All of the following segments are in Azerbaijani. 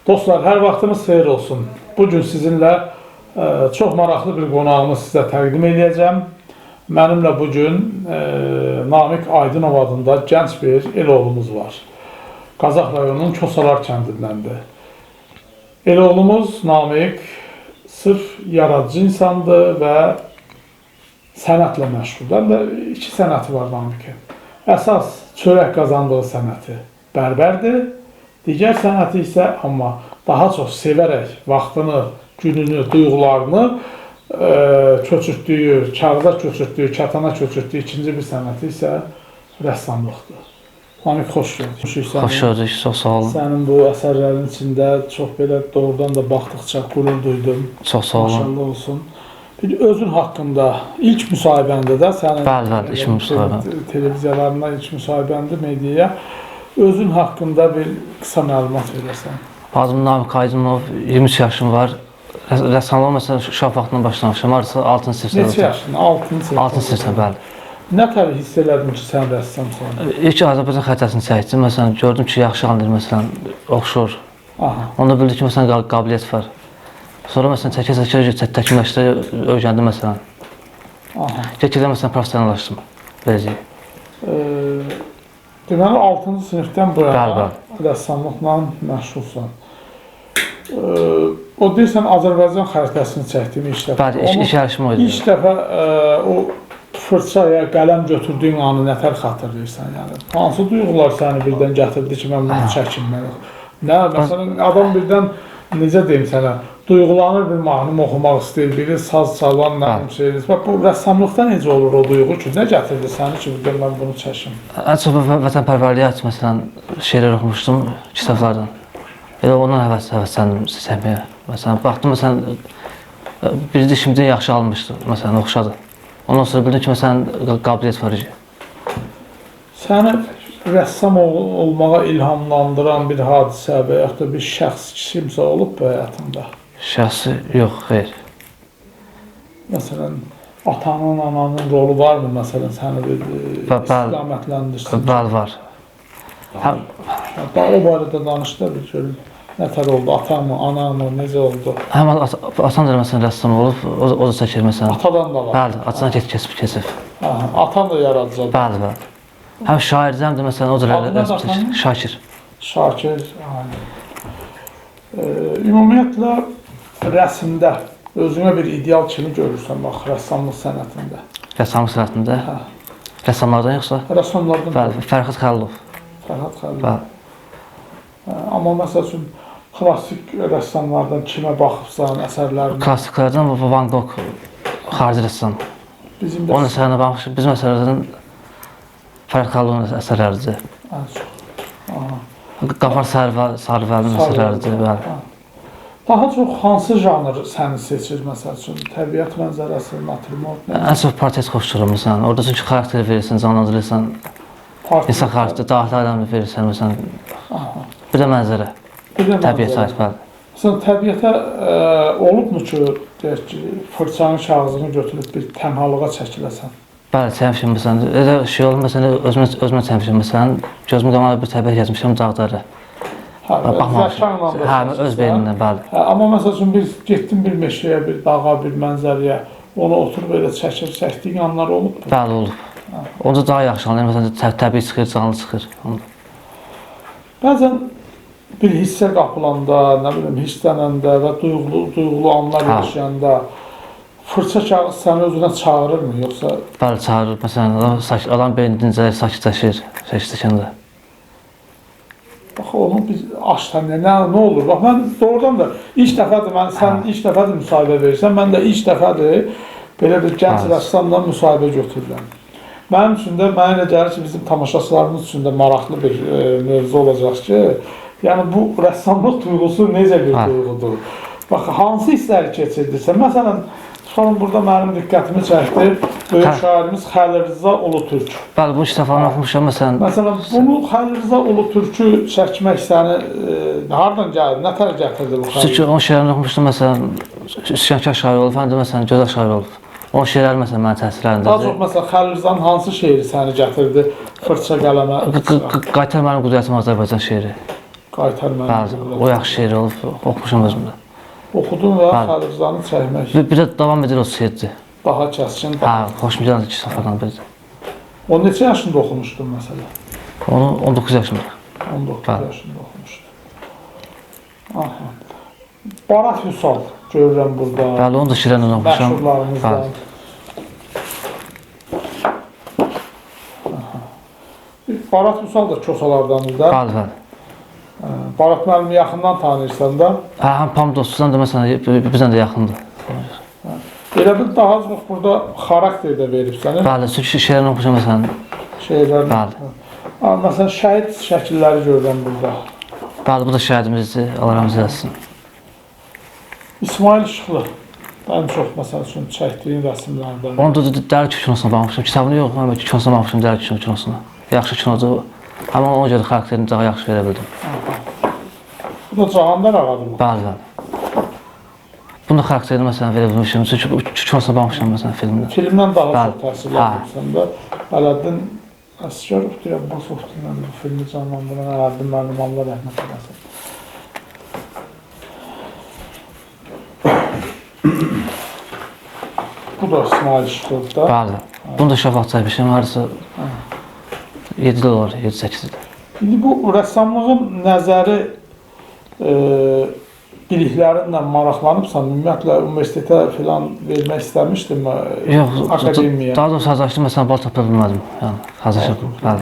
Dostlar, hər vaxtınız xeyir olsun. Bugün sizinlə çox maraqlı bir qonağımı sizə təqdim edəcəm. Mənimlə bugün Namiq Aydınov adında gənc bir el oğlumuz var. Qazax rayonunun Kosalar kəndindəndir. El oğlumuz Namiq sırf yaradıcı insandır və sənətlə məşğul. Həm də iki sənəti var Namiqin. Əsas çörək qazandığı sənəti bərbərdir. Digər sənəti isə amma daha çox sevərək vaxtını, gününü, duyğularını köçürtdüyü, kağıza köçürtdüyü, kətana köçürtdüyü ikinci bir sənəti isə rəssamlıqdır. Namiq, xoş gördük. Xoş gördük, çox sağ olun. Sənin bu əsərlərin içində çox belə doğrudan da baxdıqca qürur duydum. Çox sağ olun. Maşallah olsun. Bir özün haqqında ilk müsahibəndə də sənin Bəli, ilk müsahibəm. Televiziyalarından ilk müsahibəndə mediaya özün haqqında bir qısa məlumat verəsən. Adım Namiq Aydınov, 23 yaşım var. Rəssamlığa məsələn uşaq vaxtından başlamışam. Artıq 6-cı sinifdə. Neçə yaşın? 6-cı sinifdə. 6-cı sinifdə, bəli. Nə tər hiss elədin ki, sən rəssamsan? İlk Azərbaycan xəritəsini çəkdim. Məsələn, gördüm ki, yaxşı anlayır, məsələn, oxşur. Aha. Onda bildim ki, məsələn, qabiliyyət var. Sonra məsələn, çəkə-çəkə təkmilləşdə öyrəndim, məsələn. Aha. Get-gedə məsələn, professionallaşdım. Beləcək. Deməli, 6-cı sinifdən bu yana Bəli. rəssamlıqla məşğulsan. O deyirsən, Azərbaycan xəritəsini çəkdiyim ilk dəfə. Bəli, ilk yarışım o idi. İlk dəfə o fırçaya qələm götürdüyün anı nətər xatırlayırsan? Yəni, hansı duyğular səni birdən gətirdi ki, mən bunu çəkim? Nə, məsələn, adam birdən, necə deyim sənə, duyğulanır, bir mahnım oxumaq istəyir, biri saz çalan, nə şeydir. Bu rəssamlıqda necə olur o duyğu ki, nə gətirdi səni ki, birdən mən bunu çəkim? Ən çox vətənpərvərliyə aid, məsələn, şeirlər oxumuşdum kitablardan. Elə ondan həvəsləndim çəkməyə. Məsələn, baxdım, məsələn, bir dişimdən yaxşı almışdı, məsələn, oxşadı. Ondan sonra bildim ki, məsələn, qabiliyyət var idi. Səni rəssam olmağa ilhamlandıran bir hadisə və yaxud da bir şəxs kimsə olub bu həyatında? Şəxsi yox, xeyr. Məsələn, atanın, ananın rolu varmı, məsələn, səni bir istiqamətləndirsin? Bəli, var. O barədə danışda bir görün. Nətər oldu, atamı, anamı, necə oldu? Həm atam da məsələn rəssam olub, o da çəkir məsələn. Atadan da var? Bəli, atadan keçib. Atan da yaradıcıdır? Bəli, bəli. Həm şairdir, həm də məsələn, o da rəsm çəkir. Şakir. Şakir, ümumiyyətlə, rəsmdə özünə bir ideal kimi görürsən, bax, rəssamlıq sənətində. Rəssamlıq sənətində? Rəssamlardan yoxsa? Rəssamlardan. Bəli, Fərhad Xəlilov. Fərhad Xəlilov. Bəli. Amma məsəl üçün, klassik rəssamlardan kimə baxıbsan, əsərlərini? Klassiklərdən Van Gogh, xarici rəssam. Onun əsərlərinə baxmışıq. Bizim əsərlərdən Fərhad Xəlilovun əsərləridir. Ən çox. Qafar Sarıvəlinin əsərləridir. Bəli. Daha çox hansı janr səni seçir, məsəl üçün? Təbiət mənzərəsi, natürmort? Ən çox portret xoşdurum, məsələn. Orada çünki xarakter verirsən, canlandırırsan. İnsan xarakter, daxili aləmi verirsən, məsələn. Bir də mənzərə. Təbiət ait, bəli. Məsələn, təbiətə olubmu ki, deyək ki, fırçanın kağızını götürüb bir tənhalığa çəkiləsən? Bəli, çəkmişim, məsələn. Elə şey olub, məsələn, özümə çəkmişim, məsələn. Gözümün qabağına bir təbiət yazmışam, dağları. Hə, öz beynimdən, bəli. Amma məsəl üçün, getdin bir meşəyə, bir dağa, bir mənzərəyə, onu oturub elə çəkdiyin anlar olub mu? Bəli, olub. Onda daha yaxşı anlayır, məsələn, təbii çıxır, canlı çıxır. Bəzən bir hissə qapılanda, nə bilim, hisslənəndə və duyğulu anlar yaşayanda fırça kağız səni özünə çağırırmı, yoxsa? Bəli, çağırır. Məsələn, adam beyni dincəlir, sakitləşir, çəkəndə. Bax, onu biz açdan, nə olur? Bax, mən doğrudan da ilk dəfədir, sən ilk dəfədir müsahibə verirsən, mən də ilk dəfədir belə bir gənc rəssamla müsahibə götürürəm. Mənim üçün də, mənə elə gəlir ki, bizim tamaşaçılarımız üçün də maraqlı bir mövzu olacaq ki, yəni bu rəssamlıq duyğusu necə bir duyğudur? Bax, hansı hissləri keçirdirsən? Məsələn, tutalım, burada mənim diqqətimi çəkdi, böyük şairimiz Xəlil Rza Ulutürk. Bəli, bu kitablarını oxumuşam, məsələn. Məsələn, bunu Xəlil Rza Ulutürkü çəkmək səni hardan gəldi, nə tər gətirdi bu Xəlil? Çünki onun şeirlərini oxumuşdum, məsələn, üsyankar şair olub, həm də məsələn, gözəl şair olub. Onun şeirləri məsələn mənim təsirlərindadır. Daha çox məsələn Xəlil Rzanın hansı şeiri səni gətirdi fırça qələmə? Qaytar mənim qudrətim Azərbaycan şeiri. Qaytar Bəli, mənim. o yaxşı şeir olub, oxumuşam özümdə. Oxudun və Bəli. xəlifzanı çəkmək Bir də davam edir o şeirdir. daha kəskin. Hə, xoşuma gələn iki səfərdən biridir. O neçə yaşında oxumuşdun məsələn? Onu 19 yaşında. 19 Bəli. yaşında oxumuşdun. Aha. Barat Vüsal görürəm burada. Bəli, onu da şirənlə oxumuşam. Məşhurlarımızdan. Bəli. Barat Vüsal da Kosalardandır da. Bəli, bəli. Barat müəllimi yaxından tanıyırsan da. Hə, həm Pam dostuzdan da məsələn bizdən də yaxındır. Elə bil daha çox burada xarakter də veribsən. Bəli, çünki şeirini oxumuşam məsələn. Şeylər. Bəli. Məsələn şəhid şəkilləri görürəm burada. Bəli, bu da şəhidimizdir. Allah rəhmət eləsin. İsmail Işıqlı. Ən çox məsəl üçün çəkdiyin rəsmlərdən. Onu da Dəli kinosuna baxmışam. Kitabını yox, amma kinosuna baxmışam Dəli kinosuna. Yaxşı kinodur. Amma ona görə xarakterini daha yaxşı verə bildim. Bu da Cahandar ağadır mı? Bəli, bəli. Bunu da xarakterini məsələn verə bilmişim. Çünki kinosuna baxmışam məsələn filmdən. Filmdən daha Bəli. çox təsir edirsən də. Ələddin Əsgərov deyir, Abbasovla bu filmi canlandıran Ələddin müəllim Allah rəhmət eləsin. Bu da İsmail Işıqlı da. Bəli. Bunu da şafaq çəkmişəm. Hardasa 7 il olar, 7-8 il. İndi bu rəssamlığın nəzəri biliklərinlə maraqlanıbsan, ümumiyyətlə universitetə filan vermək istəmişdinmi? Yox, Akademiya. daha doğrusu hazırlaşdım, məsələn, bal tapa bilmədim. Yəni, hazırlaşdım, bəli.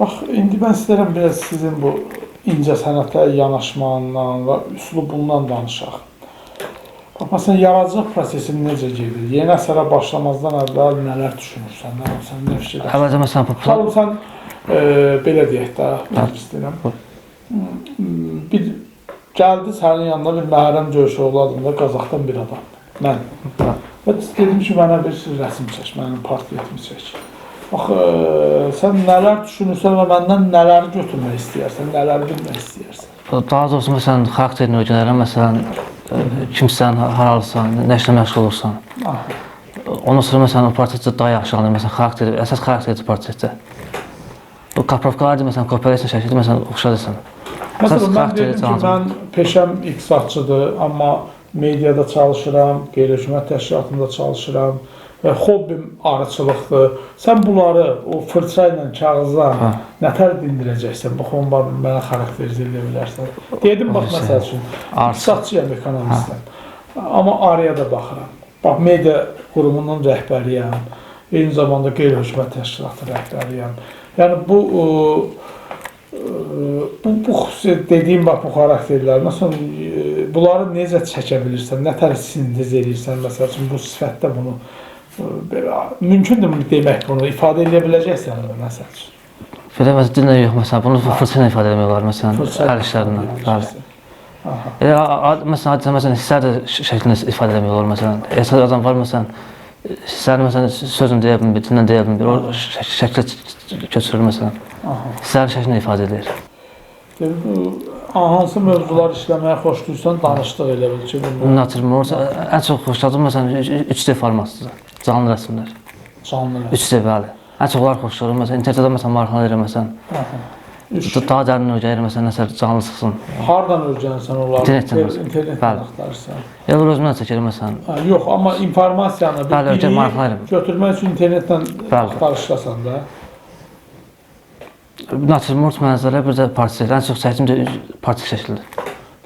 Bax, indi mən istəyirəm biraz sizin bu incə sənətə yanaşmandan və üslubundan danışaq. Bax, məsələn, yaradıcılıq prosesi necə gedir? Yeni əsərə başlamazdan əvvəl nələr düşünürsən, nə fikirləşirsən? Əvvəlcə məsələn, Xalım, sən belə deyək də, mən istəyirəm. Bir gəldi sənin yanına bir Məhərrəm Göyşoğlu adında Qazaxdan bir adam. Mən. Və dedim ki, mənə bir rəsm çək, mənim portretimi çək. Bax, sən nələr düşünürsən və məndən nələri götürmək istəyərsən, nələri bilmək istəyərsən? daha doğrusu məsələn, xarakterini öyrənərəm, məsələn, kimsən, haralısan, nə işlə məşğul olursan. Ondan sonra məsələn, o portretdə daha yaxşı anlayır, məsələn, xarakteri, əsas xarakterdir portretdə. Bu kaprovkalardır, məsələn, kooperasiya şəkildə, məsələn, oxşadısan. Məsələn, mən dedim ki, mən peşəm iqtisadçıdır, amma mediada çalışıram, qeyri-hökumət təşkilatında çalışıram və hobbim arıçılıqdır. Sən bunları o fırça ilə, kağızla nətər dindirəcəksən? Bax, onu mənə xarakterizə edə bilərsən. Dedim, bax, məsəl üçün, iqtisadçıyam, ekonomistəm. Amma araya da baxıram. Bax, media qurumunun rəhbəriyəm, eyni zamanda qeyri-hökumət təşkilatı rəhbəriyəm. Yəni, bu xüsusiyyət dediyim bax, bu xarakterlər, məsələn, bunları necə çəkə bilirsən, nətər sintez edirsən, məsəl üçün, bu sifətdə bunu mümkündür demək bunu, ifadə edə biləcəksən, məsəl üçün. Belə məsələn, dillə yox, məsələn, bunu fırça ilə ifadə etmək olar, məsələn, əl işlərindən. Məsələn, hisslər də şəklində ifadə etmək olar, məsələn, əsas adam var, məsələn, hissləri, məsələn, sözlə deyə bilmir, dillə deyə bilmir, o şəklə köçürür, məsələn, hissləri şəklində ifadə edir. Hansı mövzular işləməyə xoşduysan, danışdıq elə bil ki, Naturmort, ən çox xoşladığım, məsələn, 3D formatıdır, canlı rəsmlər. Canlı rəsm. 3D, bəli. Ən çoxlar xoşlayır, məsələn, internetdə, məsələn, maraqlanır, məsələn, daha dərin öyrənir, məsələn, nəsə canlı çıxsın. Hardan öyrənirsən onları? İnternetdən axtarırsan. Elə özümdən çəkirəm, məsələn. Yox, amma informasiyanı, biliyi götürmək üçün internetdən axtarışlasan da. Naturmort mənzərə, bir də portret. Ən çox çəkdiyim də portret şəklidir.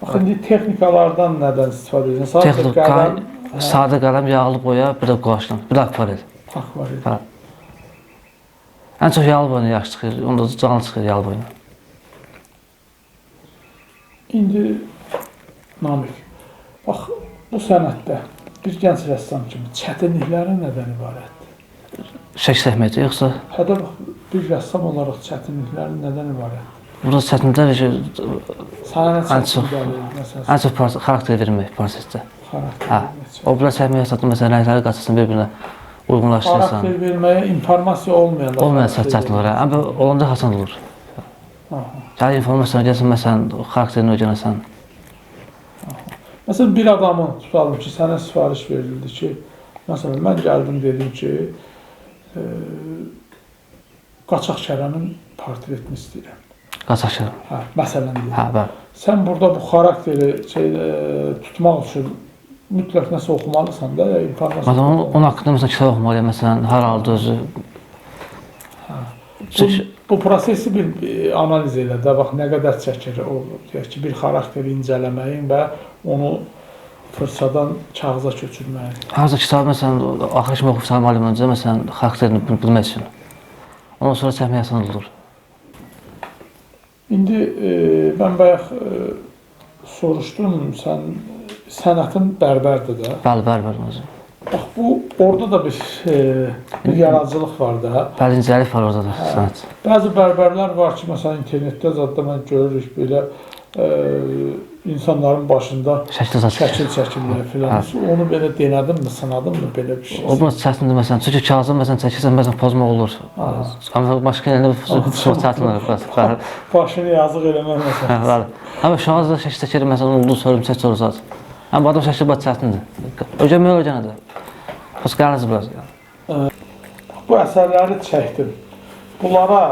Bax, indi texnikalardan nədən istifadə edirsən? Sadə qələm, yağlı boya, bir də qulaşdan, bir də akvarel. Akvarel. Ən çox yağlı boyuna yaxşı çıxır, onda canlı çıxır yağlı boyuna. İndi, Namik, bax, bu sənətdə bir gənc rəssam kimi çətinlikləri nədən ibarətdir? Şəkil çəkməkdir, yoxsa? Hədə bax, bir rəssam olaraq çətinlikləri nədən ibarətdir? Burada çətinliklər ki, ən çox xarakter vermək portretdə. O biraz çəkməyə satın, məsələn, rəngləri qaçırsın, bir-birinə uyğunlaşdırırsan. Xarakter verməyə informasiya olmayanda. Olmayanda çətin olur, amma olanda hasan olur. Gəlir informasiya öyrənsən, məsələn, xarakterini öyrənəsən. Məsələn, bir adamın, tutalım ki, sənə sifariş verildi ki, məsələn, mən gəldim, dedim ki, Qaçaq Kərəmin portretini istəyirəm. Qaçaşır. Hə, məsələn deyim. Hə, bəli. Sən burada bu xarakteri tutmaq üçün mütləq nəsə oxumalısan da, informasiya. Məsələn, onun haqqında məsələn kitab oxumalıyam, məsələn, hər halda özü. Bu prosesi bir analiz elə də, bax nə qədər çəkir o, deyək ki, bir xarakteri incələməyin və onu fırçadan kağıza köçürməyin. Hansısa kitabı məsələn axır kimi oxub salmalıyam öncə, məsələn, xarakterini bilmək üçün. Ondan sonra çəkmək asan olur. İndi mən bayaq soruşdum, sənətin bərbərdir də. Bəli, özü. Bax, orada da bir yaradıcılıq var da. Bəli, incəlik var orada da, sənət. Bəzi bərbərlər var ki, məsələn, internetdə zadda mən görürük belə insanların başında şəkil çəkirlər filan. Onu belə denədinmi, sınadınmı belə bir şey? O biraz çətindir, məsələn, çünki kağızı məsələn çəkirsən, məsələn, pozmaq olur. Amma başqa yerində çox çətin olur. Başını yazıq eləmək məsələn. Bəli. Amma şu an da şəkil çəkirik, məsələn, ulduz hörümçək sorusaz. Amma adam şəkli biraz çətindir. Öyrənmək öyrənədir. Xoş gəldiniz biraz. Bu əsərləri çəkdim. Bunlara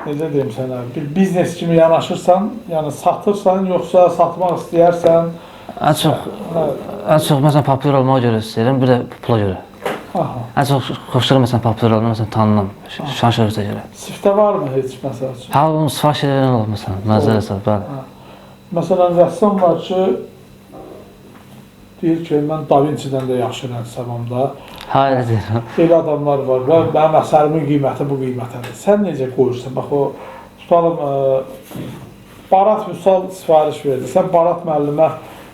necə deyim sənə, bir biznes kimi yanaşırsan, yəni satırsan, yoxsa satmaq istəyərsən? Ən çox məsələn populyar olmağa görə istəyirəm, bir də pula görə. Ən çox xoşlayıram məsələn populyar olmağa, məsələn tanınam, şan şöhrətə görə. Siftə varmı heç məsəl üçün? Hə, onu sifariş edən olur məsələn, nəzərə sal, bəli. Məsələn, rəssam var ki, deyir ki, mən Da Vinci'dən də yaxşı rəssamam da. Hə, elə deyirəm. Elə adamlar var və mənim əsərimin qiyməti bu qiymətədir. Sən necə qoyursan? Bax, o, tutalım, Barat Vüsal sifariş verdi. Sən Barat müəllimə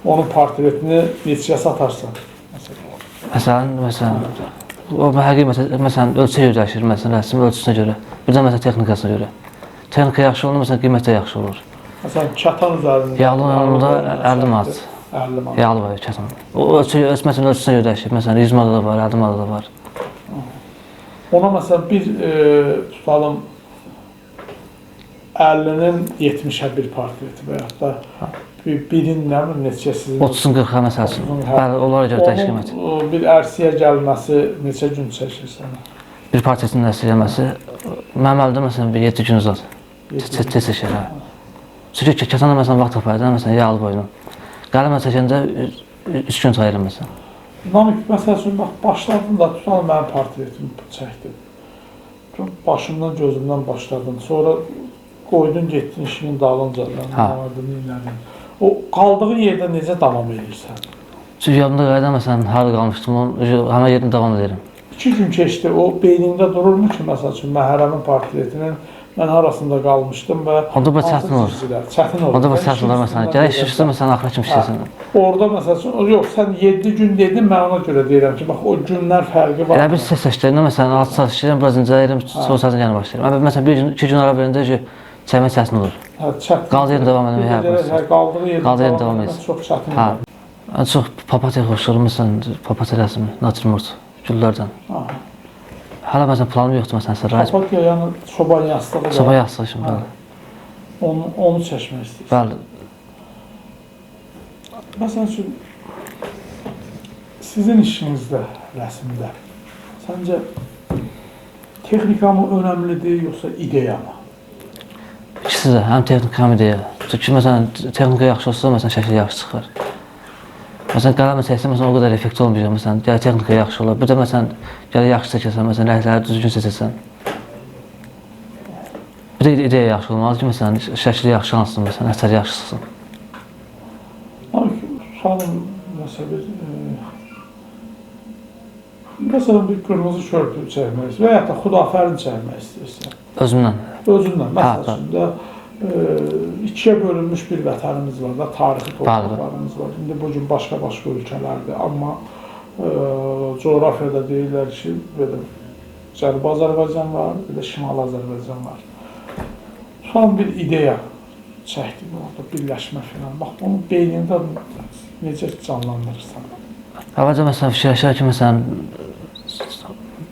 onun portretini neçəyə satarsan? Məsələn, o həqiqi məsələn, ölçü dəyişir, məsələn, rəsmin ölçüsünə görə. Bir də məsələn, texnikasına görə. Texnika yaxşı olur, məsələn, qiymət də yaxşı olur. Məsələn, kətan üzərində? Yağlı yanında 50 manat. 50 manat. Yağlı var, kətan. O məsələn, ölçüsünə görə dəyişir. Məsələn, 100 manat da var, 50 manat da var. Ona məsələn, bir tutalım, 50-nin 70'ə bir portreti və yaxud da birin nə mi, neçə sizin? 30-un 40-a məsəl üçün. Bəli, onlara görə dəyişir qiymət. Onun bir ərsiyə gəlməsi neçə gün çəkir sənə? Bir portretin ərsiyə gəlməsi, mənim əlimdə məsələn, bir 7 gün uzat. Tez çəkir, hə. Çünki kətanla məsələn, vaxt tapaydı, məsələn, yağlı boyunu. Qələmə çəkəndə 3 gün çayırım məsələn. Namik, məsəl üçün, başladın da tutalım mənim portretimi çəkdim. Başımdan, gözümdən başladın. Sonra qoydun, getdin işinin dalınca, o qaldığın yerdə necə davam edirsən? Çünki yadımda qayda məsələn, harada qalmışdım, həmən yerdən davam edirəm. 2 gün keçdi, o beynində dururmu ki, məsəl üçün, Məhərrəmin portretinin mən arasında qalmışdım və... Onda bu çətin olur. Çətin olur. Onda bu çətin olur, məsələn, gərək işləşdir, məsələn, axıra kimi işləsin. Orada, məsəl üçün, yox, sən 7 gün dedin, mən ona görə deyirəm ki, bax, o günlər fərqi var. Elə bir ses seçdirəndə, məsələn, 6 saat işləyirəm, biraz incələyirəm, sonra saatın yanı başlayırım. Məsələn, 1-2 gün ara verəndə ki, çəkmək çətin olur. Qaldı yerində davam etmək, qaldığı yerində davam etmək çox çətin olur. Ən çox papatya xoşlayıram, məsələn, papatya rəsmi, natürmort, güllərdən. Hələ məsələn, planım yoxdur, məsələn, sərrayız. Papatya, yəni çoban yastığı da. Çoban yastığı üçün, bəli. Onu çəkmək istəyirsən. Bəli. Məsələn üçün, sizin işinizdə, rəsmdə, səncə texnika mı önəmlidir, yoxsa ideya mı? İkisi də, həm texnika, həm ideya. Çünki, məsələn, texnika yaxşı olsa, məsələn, şəkil yaxşı çıxar. Məsələn, qələmə çəksə, məsələn, o qədər effekt olmayacaq, məsələn, gələ texnika yaxşı olar. Bir də, məsələn, gələ yaxşı çəkəsən, məsələn, rəngləri düzgün seçəsən. Bir də ideya yaxşı olmalı ki, məsələn, şəkili yaxşı hansın, məsələn, əsəri yaxşı çıxsın. Sualım, məsələn, bir qırmızı şörtü çəkmək istəyirsən və ya da Xudafərin çəkmək istəyirsən. Özümdən. Özündən, məsəl üçün də ikiyə bölünmüş bir vətənimiz var da, tarixi torpaqlarımız var. İndi bugün başqa-başqa ölkələrdir, amma coğrafiyada deyirlər ki, Cənubi Azərbaycan var, bir də Şimali Azərbaycan var. Son bir ideya çəkdim orada, birləşmə filan. Bax, bunu beynində necə canlandırırsan? Əvvəlcə, məsələn, fikirləşər ki, məsələn,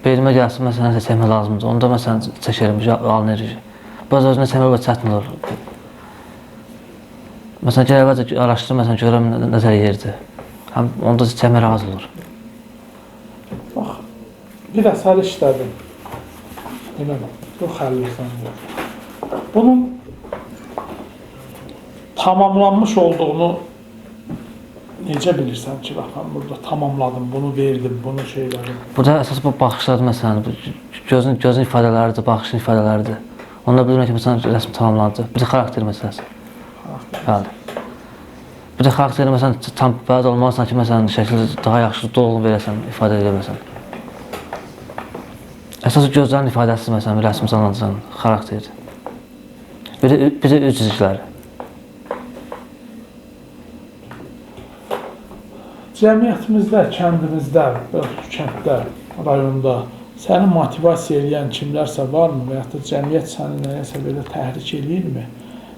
beynimə gəlsin, məsələn, nəsə çəkmək lazımdır. Onda, məsələn, çəkərim, alınır. Bəzi özünə çəkmək çətin olur. Məsələn, gəl əvvəlcə araşdırım, məsələn, görəm nəzər yerdir. Onda çəkmək razı olur. Bax, bir əsəri işlədim. Deməli, yox, xəlilsən yox. Bunun tamamlanmış olduğunu necə bilirsən ki, bax, mən burada tamamladım, bunu verdim, bunu şeylərim. Burada əsas bu baxışlar məsələn, gözün ifadələridir, baxışın ifadələridir. Onda bilirəm ki, məsələn, rəsm tamamlandı. Bir də xarakter məsələsi. Bəli. Bir də xarakteri məsələn tam bəzi olmazsan ki, məsələn, şəkli daha yaxşı dolğun verəsən, ifadə edə bilirsən. Əsas gözlərin ifadəsi məsələn, rəsm canlandırsan, xarakterdir. Bir də üz cizgiləri. Cəmiyyətimizdə, kəndimizdə, kənddə, rayonda səni motivasiya edən kimlərsə varmı və yaxud da cəmiyyət səni nəyəsə belə təhrik edirmi?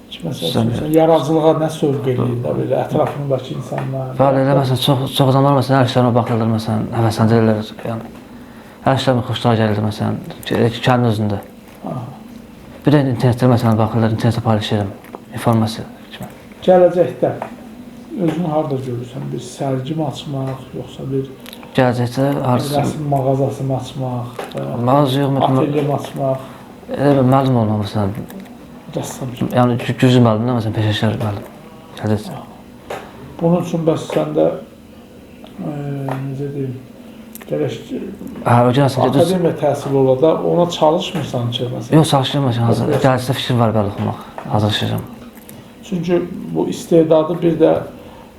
Ki, məsələn, yaradıcılığa nə sövq edir də belə ətrafındakı insanlar? Bəli, elə məsələn, çox adamlar məsələn, hər işlərimə baxırlar, məsələn, həvəsləndirirlər, yəni. Hər işlərimə xoşlar gəlir, məsələn, kəndin özündə. Bir də internetdə məsələn, baxırlar, internetdə paylaşıram, informasiya kimi. Gələcəkdə özünü harada görürsən? Bir sərgi mi açmaq, yoxsa bir Gələcəkdə harcı... rəsm mağazası mı açmaq, Mağazı yox, atölye mi açmaq? Elə bir müəllim olmaq, məsələn. Rəssam kimi. Yəni, güclü müəllimdə, məsələn, peşəkar müəllim. Gələcək. Bunun üçün bəs səndə, necə deyim, gərək akademiya təhsili ola da ona çalışmırsan ki, məsələn? Yox, çalışıram, məsələn, gələcəkdə fikrim var bəli oxumaq, hazırlaşacağım. Çünki bu istedadı bir də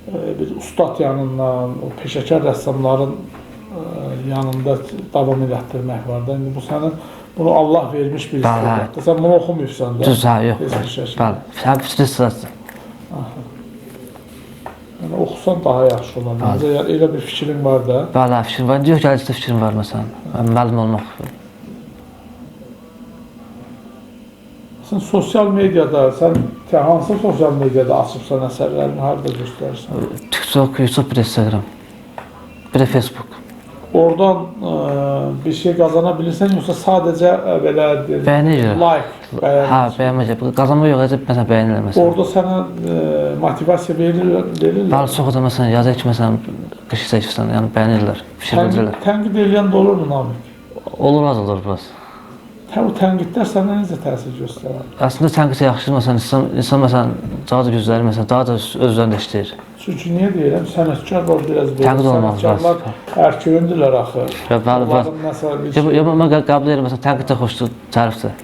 bir ustad yanından, o peşəkar rəssamların yanında davam elətdirmək var da. İndi bu sənin, bunu Allah vermiş bir istedaddır. Sən bunu oxumuyursan da. Düz, hə, yox. Bəli, sən fikri sırasın. Yəni, oxusan daha yaxşı olar. Elə bir fikrin var da. Bəli, fikrim var. Yox, gələcəkdə fikrim var, məsələn. Müəllim olmaq. Sən sosial mediada, sən hansı sosial mediada açıbsan əsərlərini, harada göstərirsən? TikTok, YouTube, bir Instagram, bir də Facebook. Oradan bir şey qazana bilirsən, yoxsa sadəcə belə like, bəyənir? Hə, bəyənməyəcək. Qazanma yox, məsələn, bəyənirlər, məsələn. Orada sənə motivasiya verirlər? Bəli, çox da, məsələn, yazır ki, məsələn, qışı çəkirsən, yəni bəyənirlər, fikir bildirirlər. Tənqid edən də olur mu, Namiq? Olur, az olur, biraz. Bu tənqidlər sənə necə təsir göstərir? Əslində tənqid yaxşıdır, məsələn, insan məsələn, daha da gözləri, məsələn, daha da öz üzərində işləyir. Çünki niyə deyirəm, sənətkar var biraz belə. Tənqid olmaq lazım. Sənətkarlar ərköyündürlər axı. Bəli, bəli. Mən qəbul edirəm, məsələn, tənqid də xoşdur, tərifdir.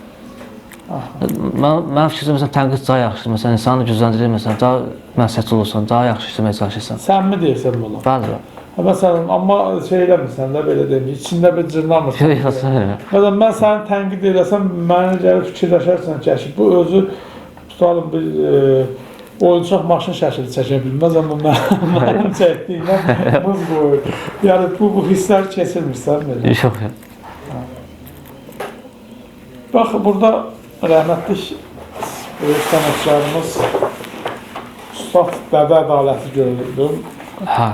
Mənim fikrimcə, məsələn, tənqid daha yaxşıdır, məsələn, insanı gücləndirir, məsələn, daha məsləhətli olursan, daha yaxşı işləməyə çalışırsan. Sən mi deyirsən bunu? Bəli, bəli. Məsələn, amma şey eləmirsən də, belə deyim, içində bir cırnamırsan. Məsələn, mən səni tənqid edəsəm, mənə gəlib fikirləşərsən ki, bu özü, tutalım bir oyuncaq maşın şəkili çəkə bilməz, amma mənim çəkdiyimə buz qoyur. Yəni, bu hisslər keçirmirsən, belə. Yox, yox. Bax, burada rəhmətlik böyük sənətkarımız Ustad Dədə Ədaləti görürdüm. Hə.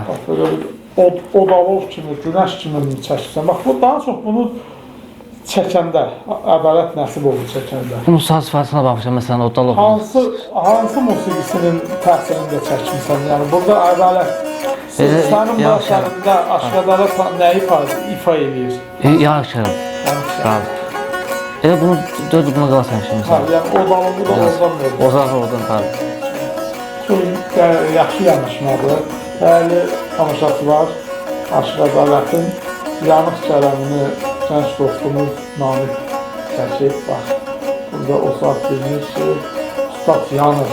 Odalov kimi, günəş kimi çəkirsən. Bax, bu daha çox bunu çəkəndə, ədalət nəsib oldu çəkəndə. Bunun saz ifadəsinə baxmışam, məsələn, Odalov. Hansı musiqisinin təsirində çəkmişsən? Yəni, burada ədalət, sənin bu əsərində aşk-ədalət nə ifa edir? Yanıq bəli. Elə bunu dörd buna qalasamışım, məsələn. Yəni, Odalovu da oradan verir. Oradan, bəli. Çox yaxşı yanaşmadır. Dəyərli tamaşaçılar, Aşk-Ədalətin yanıq kələmini gənc dostumuz Namiq çəkib. Bax, burada o saat bilmiş ki, ustad yanır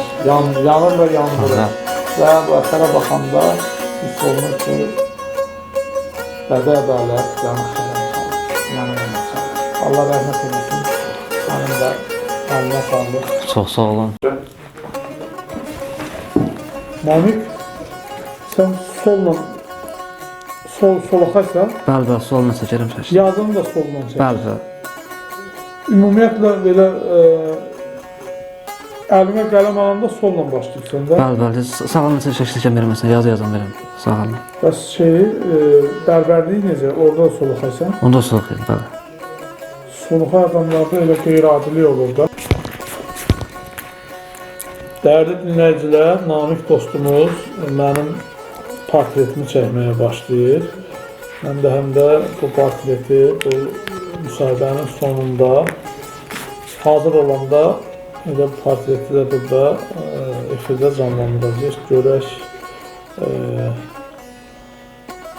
və yandırır. Və bu əsərə baxanda hiss olunur ki, Dədə Ədalət yanıq kələmi çalır. Allah rəhmət edilsin, sənin də əlinə sağlıq. Çox sağ olun. Namiq, sən solaxaysan? Bəli, bəli, solla çəkərəm şəkil. Yazını da soldan çəkir. Bəli, bəli. Ümumiyyətlə belə əlinə qələm alanda solla başlayırsan da? Bəli, bəli. Sağalına şəkil çəkəm verim, məsələn, yazan verim. Sağalına. Bəs bərbərliyi necə? Orada da solaxaysan? Onda solaxayım, bəli. Solaxay adamlarda elə qeyri-adilik olur da. Dəyərli dinləyicilər, Namiq dostumuz mənim portretimi çəkməyə başlayır. Mən də həm də bu portreti bu müsahibənin sonunda hazır olanda Elə bu portreti də burada efirdə canlandıracağıq. Görək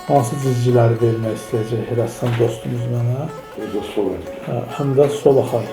hansı cizgiləri vermək istəyəcək rəssam dostumuz mənə. Özü sol əli. Həm də sol axay.